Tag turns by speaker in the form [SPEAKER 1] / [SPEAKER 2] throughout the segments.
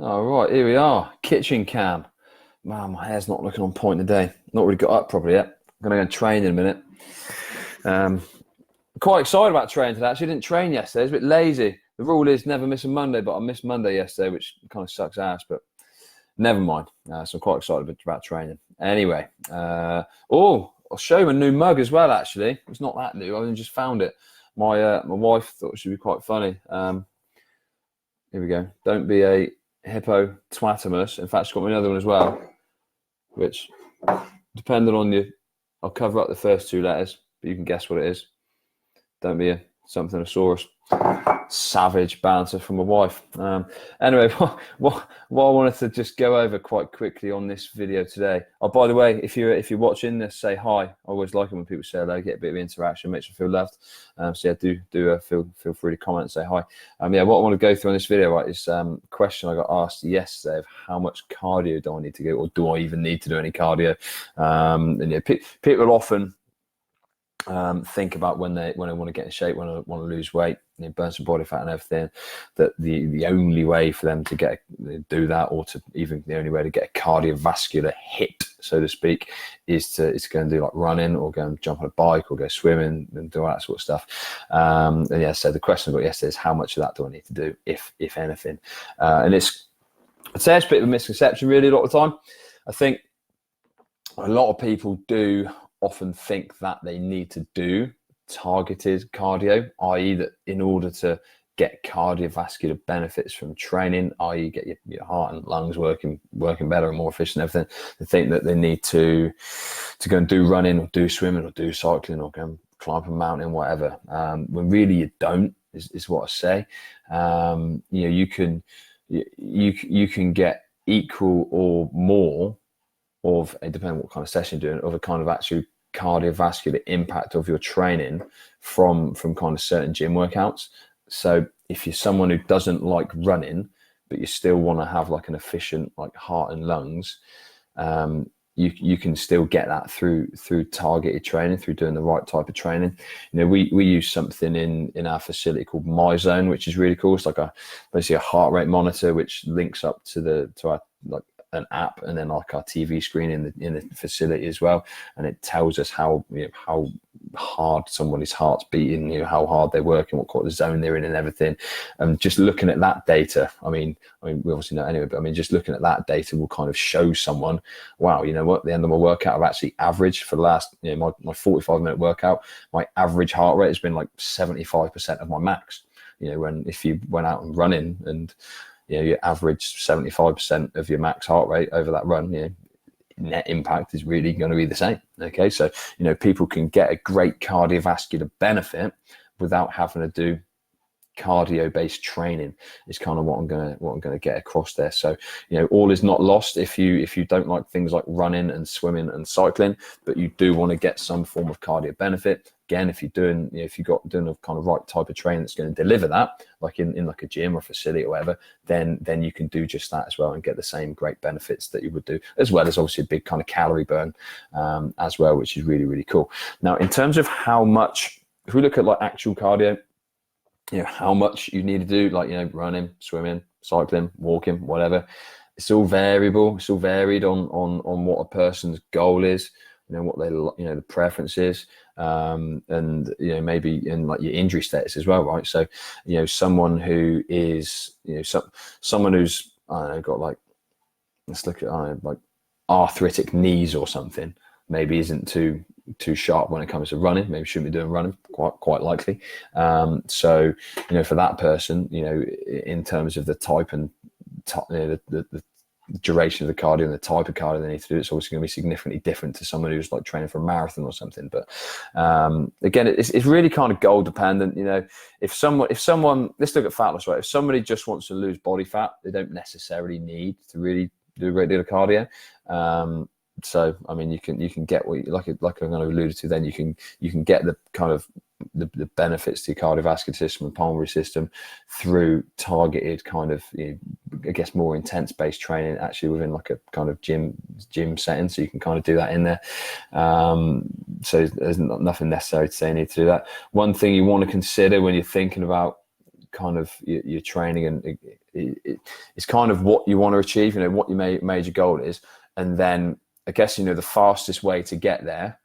[SPEAKER 1] All right, here we are. Kitchen cam. Man, my hair's not looking on point today. Not really got up properly yet. I'm gonna go train in a minute. Um, Quite excited about training today. Actually, I didn't train yesterday. I was a bit lazy. The rule is never miss a Monday, but I missed Monday yesterday, which kind of sucks ass. But never mind. So I'm quite excited about training. Anyway, I'll show you a new mug as well. Actually, it's not that new. I only just found it. My wife thought it should be quite funny. Here we go. Don't be a hippopotamus. In fact, she's got me another one as well, which, depending on you, I'll cover up the first two letters, but you can guess what it is. Don't be a something-osaurus. Savage banter from my wife. Anyway, what I wanted to just go over quite quickly on this video today. Oh, by the way, if you're watching this, say hi. I always like it when people say hello, get a bit of interaction, makes me feel loved. So yeah, do feel free to comment and say hi. Yeah, what I want to go through on this video, right, is a question I got asked yesterday of how much cardio do I need to do, or do I even need to do any cardio? And yeah, people often think about when they want to get in shape, when they want to lose weight, burn some body fat and everything, that the only way for them to do that, or to even the only way to get a cardiovascular hit, so to speak, is to go and do like running, or go and jump on a bike, or go swimming and do all that sort of stuff. And yeah, so the question I got yesterday is how much of that do I need to do, if anything? And I'd say it's a bit of a misconception really a lot of the time. I think a lot of people do often think that they need to do targeted cardio, i.e. that in order to get cardiovascular benefits from training, i.e. get your heart and lungs working better and more efficient and everything, they think that they need to go and do running, or do swimming, or do cycling, or go and climb a mountain, whatever, when really you don't, is what I say. You can get equal or more of, depending on what kind of session you're doing, of a kind of actual cardiovascular impact of your training from kind of certain gym workouts. So if you're someone who doesn't like running, but you still want to have like an efficient like heart and lungs, you can still get that through targeted training, through doing the right type of training. We use something in our facility called MyZone, which is really cool. It's like basically a heart rate monitor, which links up to our like an app, and then like our TV screen in the facility as well, and it tells us how hard somebody's heart's beating, how hard they're working, what kind of zone they're in, and everything. And just looking at that data, I mean we obviously know anyway, but I mean just looking at that data will kind of show someone, wow, you know what, at the end of my workout, I've actually averaged for the last, my 45-minute workout, my average heart rate has been like 75% of my max. When if you went out and running and you average 75% of your max heart rate over that run, net impact is really going to be the same. Okay, so people can get a great cardiovascular benefit without having to do cardio-based training, is kind of what I'm gonna get across there. So all is not lost if you don't like things like running and swimming and cycling, but you do want to get some form of cardio benefit. Again, if you're doing a kind of right type of training that's going to deliver that, like in like a gym or a facility or whatever, then you can do just that as well and get the same great benefits that you would do, as well as obviously a big kind of calorie burn as well, which is really, really cool. Now, in terms of how much, if we look at like actual cardio, how much you need to do, like, running, swimming, cycling, walking, whatever, it's all variable. It's all varied on what a person's goal is, what they, the preference is, and maybe in like your injury status as well, right? So, someone who is, someone who's, I don't know, got like, let's look at, like arthritic knees or something, maybe isn't too sharp when it comes to running, maybe shouldn't be doing running, quite likely. So for that person, in terms of the type and the duration of the cardio and the type of cardio they need to do, it's obviously going to be significantly different to someone who's like training for a marathon or something. But again, it's really kind of goal dependent. If someone, let's look at fat loss, right? If somebody just wants to lose body fat, they don't necessarily need to really do a great deal of cardio. So I mean, you can get what you, like I'm going to allude to. Then you can get the kind of the benefits to your cardiovascular system and pulmonary system through targeted kind of, I guess, more intense based training, actually within like a kind of gym setting. So you can kind of do that in there. So there's nothing necessary to say you need to do that. One thing you want to consider when you're thinking about kind of your training, and it's kind of what you want to achieve, you know, what your major goal is. And then I guess, you know, the fastest way to get there,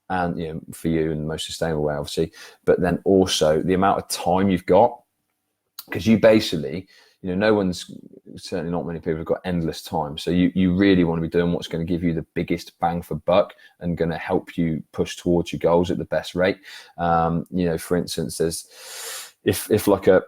[SPEAKER 1] and, you know, for you, and the most sustainable way, obviously, but then also the amount of time you've got, because you basically, you know, certainly not many people have got endless time. So you really want to be doing what's going to give you the biggest bang for buck and going to help you push towards your goals at the best rate. You know, for instance, there's, if like a,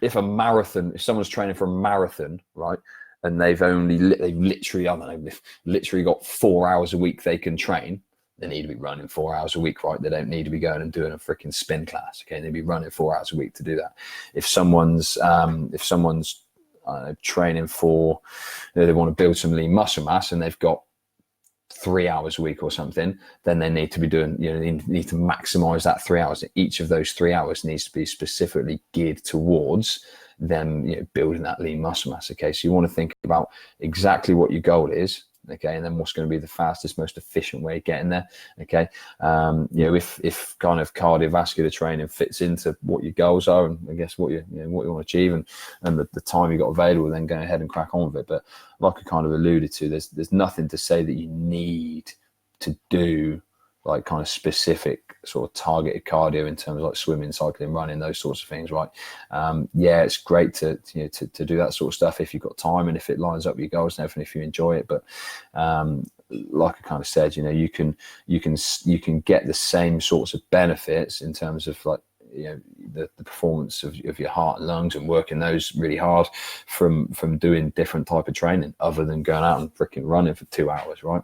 [SPEAKER 1] if a marathon, if someone's training for a marathon, right, and they've literally, I don't know, they've literally got 4 hours a week they can train, they need to be running 4 hours a week, right? They don't need to be going and doing a freaking spin class. Okay, they'd be running 4 hours a week to do that. If someone's training for, you know, they want to build some lean muscle mass and they've got 3 hours a week or something, then they need to be doing, you know, they need to maximize that 3 hours. Each of those 3 hours needs to be specifically geared towards them, you know, building that lean muscle mass. Okay, so you want to think about exactly what your goal is. Okay, and then what's going to be the fastest, most efficient way of getting there. Okay, you know, if kind of cardiovascular training fits into what your goals are, and I guess what you want to achieve, and the time you got available, then go ahead and crack on with it. But like I kind of alluded to, there's nothing to say that you need to do like kind of specific sort of targeted cardio in terms of like swimming, cycling, running, those sorts of things, right? Yeah, it's great to do that sort of stuff if you've got time and if it lines up with your goals and everything, if you enjoy it. But like I kind of said, you know, you can get the same sorts of benefits in terms of like, you know, the performance of your heart and lungs and working those really hard from doing different type of training other than going out and freaking running for 2 hours, right?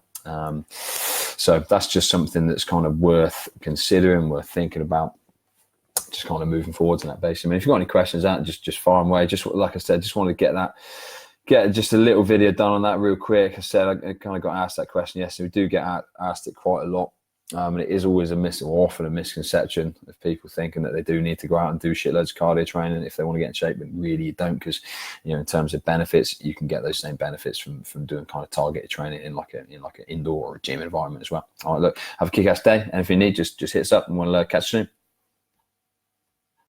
[SPEAKER 1] So that's just something that's kind of worth considering, worth thinking about, just kind of moving forward on that basis. I mean, if you've got any questions out, just fire them away. Just like I said, just want to get just a little video done on that real quick. I said I kind of got asked that question yesterday. We do get asked it quite a lot. And it is always often a misconception of people thinking that they do need to go out and do shitloads of cardio training if they want to get in shape, but really you don't, because, you know, in terms of benefits, you can get those same benefits from doing kind of targeted training in like an indoor or a gym environment as well. All right, look, have a kick-ass day, and if you need, just hit us up and we'll catch you soon.